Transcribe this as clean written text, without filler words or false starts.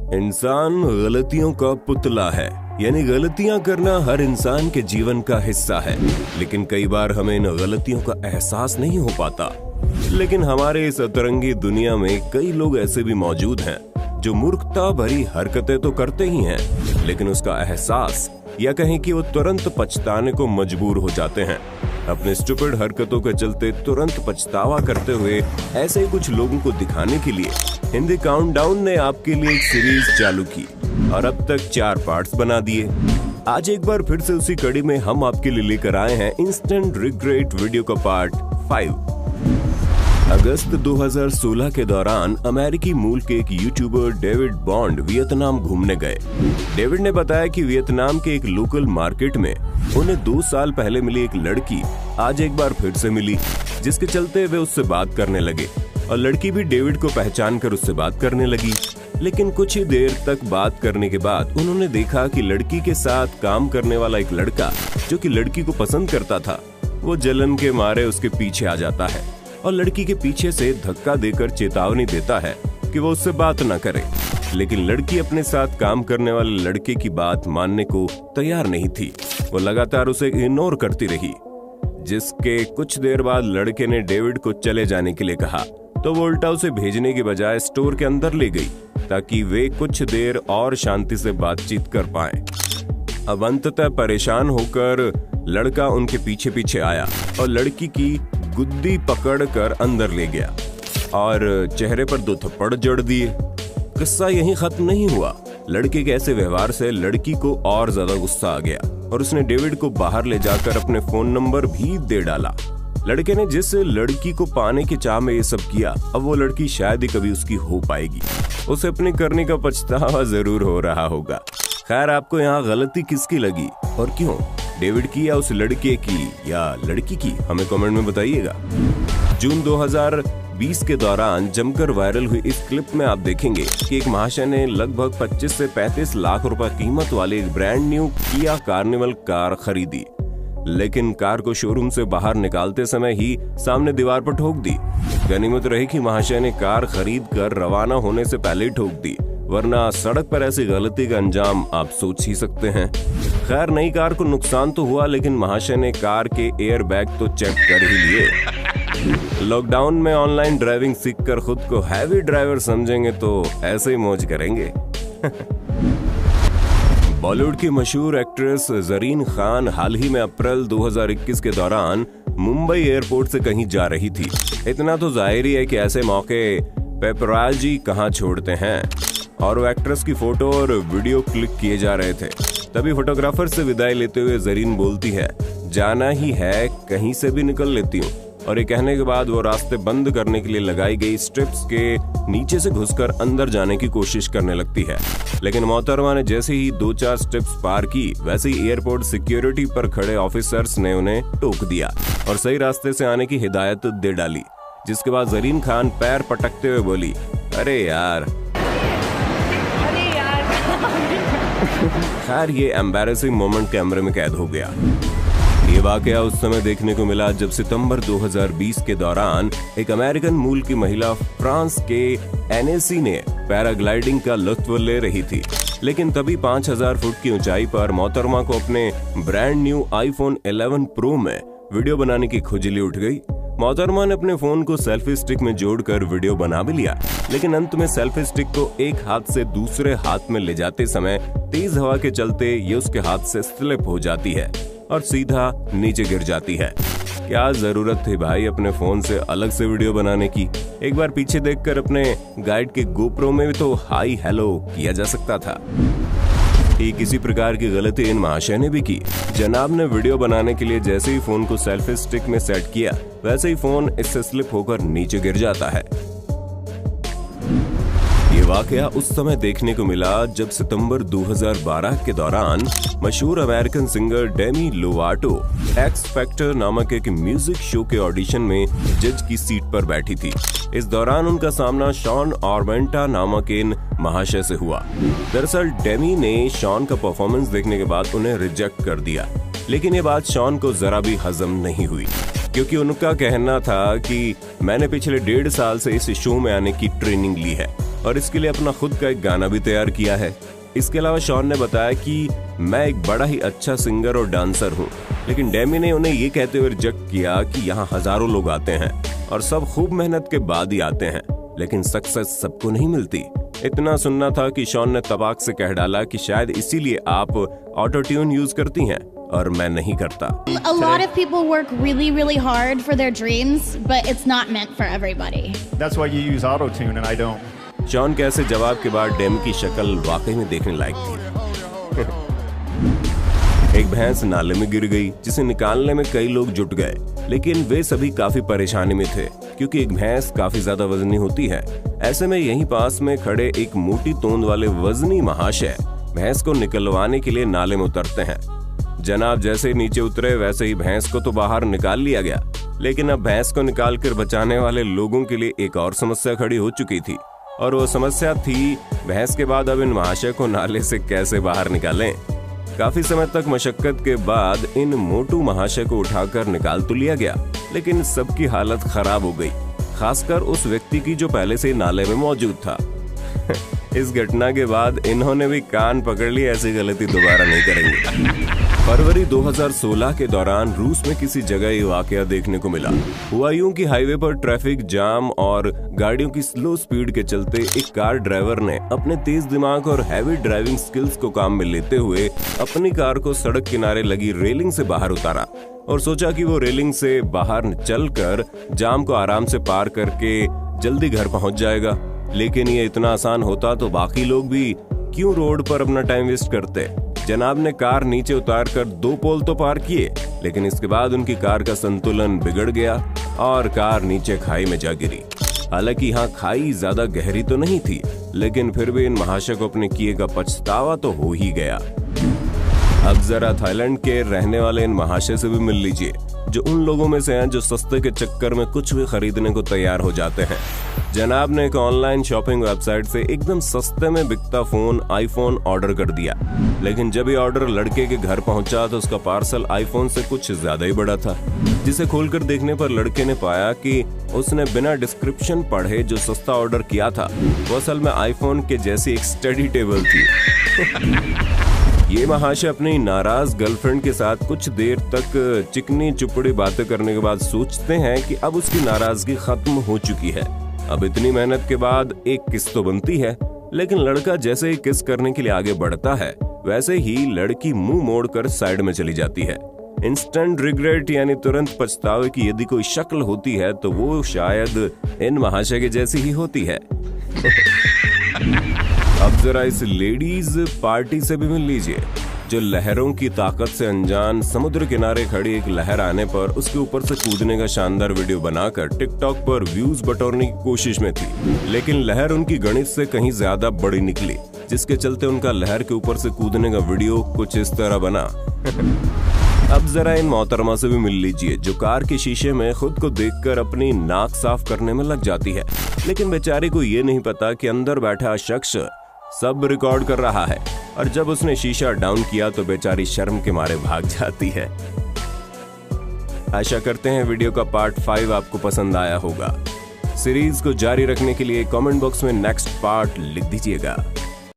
इंसान गलतियों का पुतला है, यानी गलतियां करना हर इंसान के जीवन का हिस्सा है। लेकिन कई बार हमें इन गलतियों का एहसास नहीं हो पाता। लेकिन हमारे इस अतरंगी दुनिया में कई लोग ऐसे भी मौजूद हैं जो मूर्खता भरी हरकतें तो करते ही हैं, लेकिन उसका एहसास या कहें कि वो तुरंत पछताने को मजबूर हो जाते हैं। अपने स्टूपिड हरकतों के चलते तुरंत पछतावा करते हुए ऐसे ही कुछ लोगों को दिखाने के लिए हिंदी काउंटडाउन ने आपके लिए एक सीरीज चालू की और अब तक 4 पार्ट्स बना दिए। आज एक बार फिर से उसी कड़ी में हम आपके लिए लेकर आए हैं इंस्टेंट रिग्रेट वीडियो का पार्ट 5। अगस्त 2016 के दौरान अमेरिकी मूल के एक यूट्यूबर डेविड बॉन्ड वियतनाम घूमने गए। डेविड ने बताया कि वियतनाम के एक लोकल मार्केट में उन्हें 2 साल पहले मिली एक लड़की आज एक बार फिर से मिली, जिसके चलते वे उससे बात करने लगे और लड़की भी डेविड को पहचान कर उससे बात करने लगी। लेकिन कुछ ही देर तक बात करने के बाद उन्होंने देखा कि लड़की के साथ काम करने वाला एक लड़का जो कि लड़की को पसंद करता था, वो जलन के मारे उसके पीछे आ जाता है और लड़की के पीछे से धक्का देकर चेतावनी देता है कि वो उससे बात न करे। लेकिन लड़की अपने साथ काम करने वाले लड़के की बात मानने को तैयार नहीं थी। वो लगातार उसे इग्नोर करती रही, जिसके कुछ देर बाद लड़के ने डेविड को चले जाने के लिए कहा, तो वो उल्टा उसे भेजने की बजाय स्टोर के अंदर ले गई ताकि वे कुछ देर और शांति से बातचीत कर पाएं। अब अंततः परेशान होकर लड़का उनके पीछे पीछे आया और लड़की की गुद्दी पकड़कर अंदर ले गया और चेहरे पर 2 थप्पड़ जड़ दिए। किस्सा यहीं खत्म नहीं हुआ। लड़के के ऐसे व्यवहार से लड़की को और ज्यादा गुस्सा आ गया और उसने डेविड को बाहर ले जाकर अपने फोन नंबर भी दे डाला। लड़के ने जिस लड़की को पाने के चाह में ये सब किया, अब वो लड़की शायद ही कभी उसकी हो पाएगी। उसे अपने करने का पछतावा जरूर हो रहा होगा। खैर, आपको यहाँ गलती किसकी लगी और क्यों? डेविड की या उस लड़के की या लड़की की? हमें कमेंट में बताइएगा। जून 2020 के दौरान जमकर वायरल हुई इस क्लिप में आप देखेंगे कि एक महाशय ने लगभग 25 से 35 लाख रुपए कीमत वाली एक brand new Kia Carnival car खरीदी, लेकिन कार को शोरूम से बाहर निकालते समय ही सामने दीवार पर ठोक दी। गनीमत रही कि महाशय ने कार खरीद कर रवाना होने से पहले ही ठोक दी, वरना सड़क पर ऐसी गलती का अंजाम आप सोच ही सकते हैं। खैर, नई कार को नुकसान तो हुआ, लेकिन महाशय ने कार के एयर बैग तो चेक कर ही लिए। लॉकडाउन में ऑनलाइन ड्राइविंग सीखकर खुद को हैवी ड्राइवर समझेंगे तो ऐसे ही मौज करेंगे। बॉलीवुड की मशहूर एक्ट्रेस जरीन खान हाल ही में अप्रैल 2021 के दौरान मुंबई एयरपोर्ट से कहीं जा रही थी। इतना तो जाहिर ही है कि ऐसे मौके पेपराजी कहां छोड़ते हैं, और वो एक्ट्रेस की फोटो और वीडियो क्लिक किए जा रहे थे। तभी फोटोग्राफर से विदाई लेते हुए जरीन बोलती है, जाना ही है, कहीं से भी निकल लेती हूँ। और ये कहने के बाद वो रास्ते बंद करने के लिए लगाई गई स्ट्रिप्स के नीचे से घुसकर अंदर जाने की कोशिश करने लगती है। लेकिन मोहतरमा ने जैसे ही 2-4 स्टेप्स पार की, वैसे ही एयरपोर्ट सिक्योरिटी पर खड़े ऑफिसर्स ने उन्हें टोक दिया और सही रास्ते से आने की हिदायत दे डाली। जिसके बाद जरीन खान पैर पटकते हुए बोली, अरे यार। खैर, ये एम्बैरेसिंग मोमेंट कैमरे में कैद हो गया। ये वाकया उस समय देखने को मिला जब सितंबर 2020 के दौरान एक अमेरिकन मूल की महिला फ्रांस के एनएसी ने पैराग्लाइडिंग का लुत्फ ले रही थी। लेकिन तभी 5000 फुट की ऊंचाई पर मोहतरमा को अपने ब्रांड न्यू आईफोन 11 प्रो में वीडियो बनाने की खुजली उठ गई। मोहतरमा ने अपने फोन को सेल्फी स्टिक में जोड़कर वीडियो बना भी लिया, लेकिन अंत में सेल्फी स्टिक को एक हाथ से दूसरे हाथ में ले जाते समय तेज हवा के चलते ये उसके हाथ से स्लिप हो जाती है और सीधा नीचे गिर जाती है। क्या जरूरत थी भाई अपने फोन से अलग से वीडियो बनाने की? एक बार पीछे देखकर अपने गाइड के गोप्रो में भी तो हाई हेलो किया जा सकता था। ठीक इसी प्रकार की गलती इन महाशय ने भी की। जनाब ने वीडियो बनाने के लिए जैसे ही फोन को सेल्फी स्टिक में सेट किया, वैसे ही फोन इससे स्लिप होकर नीचे गिर जाता है। ये वाकया उस समय देखने को मिला जब सितंबर 2012 के दौरान मशहूर American singer Demi Lovato x factor नामक एक म्यूजिक शो के ऑडिशन में जज की सीट पर बैठी थी। इस दौरान उनका सामना शॉन आर्मेंटा नामक इन महाशय से हुआ। दरअसल डेमी ने शॉन का परफॉर्मेंस देखने के बाद उन्हें रिजेक्ट कर दिया, लेकिन ये बात शॉन को जरा भी हजम नहीं हुई, क्योंकि उनका कहना था कि मैंने पिछले 1.5 साल से इस शो में आने की ट्रेनिंग ली है और इसके लिए अपना खुद का एक गाना भी तैयार किया है। इसके अलावा शॉन ने बताया कि मैं एक बड़ा ही अच्छा सिंगर और डांसर हूँ, लेकिन डेमी ने उन्हें ये कहते हुए रिजेक्ट किया कि यहाँ हजारों लोग आते हैं और सब खूब मेहनत के बाद ही आते हैं, लेकिन सक्सेस सबको नहीं मिलती। इतना सुनना था कि शॉन ने तबाक से कह डाला कि शायद इसीलिए आप ऑटो ट्यून यूज करती हैं और मैं नहीं करता। A lot of people work really, really hard for their dreams, but it's not meant for everybody. That's why you use auto tune and I don't. शॉन के ऐसे जवाब के बाद डेमी की शक्ल वाकई में देखने लायक थी। एक भैंस नाले में गिर गई, जिसे निकालने में कई लोग जुट गए, लेकिन वे सभी काफी परेशानी में थे क्योंकि एक भैंस काफी ज्यादा वजनी होती है। ऐसे में यहीं पास में खड़े एक मोटी तोंद वाले वजनी महाशय भैंस को निकलवाने के लिए नाले में उतरते हैं। जनाब जैसे ही नीचे उतरे वैसे ही भैंस को तो बाहर निकाल लिया गया, लेकिन अब भैंस को निकालकर बचाने वाले लोगों के लिए एक और समस्या खड़ी हो चुकी थी, और वो समस्या थी भैंस के बाद अब इन महाशय को नाले से कैसे बाहर निकालें। काफी समय तक मशक्कत के बाद इन मोटू महाशय को उठाकर निकाल तो लिया गया, लेकिन सबकी हालत खराब हो गई, खासकर उस व्यक्ति की जो पहले से नाले में मौजूद था। इस घटना के बाद इन्होंने भी कान पकड़ ली, ऐसी गलती दोबारा नहीं करेंगे। फरवरी 2016 के दौरान रूस में किसी जगह ये वाकया देखने को मिला। हुआ यूं कि हाईवे पर ट्रैफिक जाम और गाड़ियों की स्लो स्पीड के चलते एक कार ड्राइवर ने अपने तेज दिमाग और हैवी ड्राइविंग स्किल्स को काम में लेते हुए अपनी कार को सड़क किनारे लगी रेलिंग से बाहर उतारा और सोचा कि वो रेलिंग से बाहर चलकर जाम को आराम से पार करके जल्दी घर पहुंच जाएगा। लेकिन ये इतना आसान होता तो बाकी लोग भी क्यों रोड पर अपना टाइम वेस्ट करते। जनाब ने कार नीचे उतार कर 2 पोल तो पार किए, लेकिन इसके बाद उनकी कार का संतुलन बिगड़ गया और कार नीचे खाई में जा गिरी। हालांकि यहाँ खाई ज्यादा गहरी तो नहीं थी, लेकिन फिर भी इन महाशय को अपने किए का पछतावा तो हो ही गया। अब जरा थाईलैंड के रहने वाले इन महाशय से भी मिल लीजिए, जो उन लोगों में से हैं जो सस्ते के चक्कर में कुछ भी खरीदने को तैयार हो जाते हैं। जनाब ने एक ऑनलाइन शॉपिंग वेबसाइट से एकदम सस्ते में बिकता फोन आईफोन ऑर्डर कर दिया, लेकिन जब ये ऑर्डर लड़के के घर पहुंचा तो उसका पार्सल आईफोन से कुछ ज्यादा ही बड़ा था, जिसे खोलकर देखने पर लड़के ने पाया कि उसने बिना डिस्क्रिप्शन पढ़े जो सस्ता ऑर्डर किया था वो असल में आईफोन के जैसी एक स्टडी टेबल थी। ये महाशय अपनी नाराज गर्लफ्रेंड के साथ कुछ देर तक चिकनी चुपड़ी बातें करने के बाद सोचते हैं कि अब उसकी नाराजगी खत्म हो चुकी है। अब इतनी मेहनत के बाद एक किस तो बनती है, लेकिन लड़का जैसे ही किस करने के लिए आगे बढ़ता है वैसे ही लड़की मुंह मोड़कर साइड में चली जाती है। इंस्टेंट रिग्रेट यानी तुरंत पछतावे की यदि कोई शक्ल होती है तो वो शायद इन महाशय के जैसी ही होती है। अब जरा इस लेडीज पार्टी से भी मिल लीजिए, जो लहरों की ताकत से अनजान समुद्र किनारे खड़ी एक लहर आने पर उसके ऊपर से कूदने का शानदार वीडियो बनाकर टिकटॉक पर व्यूज बटोरने की कोशिश में थी, लेकिन लहर उनकी गणित से कहीं ज्यादा बड़ी निकली, जिसके चलते उनका लहर के ऊपर से कूदने का वीडियो कुछ इस तरह बना। अब जरा इन मोहतरमा से भी मिल लीजिए, जो कार के शीशे में खुद को देखकर अपनी नाक साफ करने में लग जाती है, लेकिन बेचारी को ये नहीं पता कि अंदर बैठा शख्स सब रिकॉर्ड कर रहा है, और जब उसने शीशा डाउन किया तो बेचारी शर्म के मारे भाग जाती है। आशा करते हैं वीडियो का पार्ट 5 आपको पसंद आया होगा। सीरीज को जारी रखने के लिए कमेंट बॉक्स में नेक्स्ट पार्ट लिख दीजिएगा।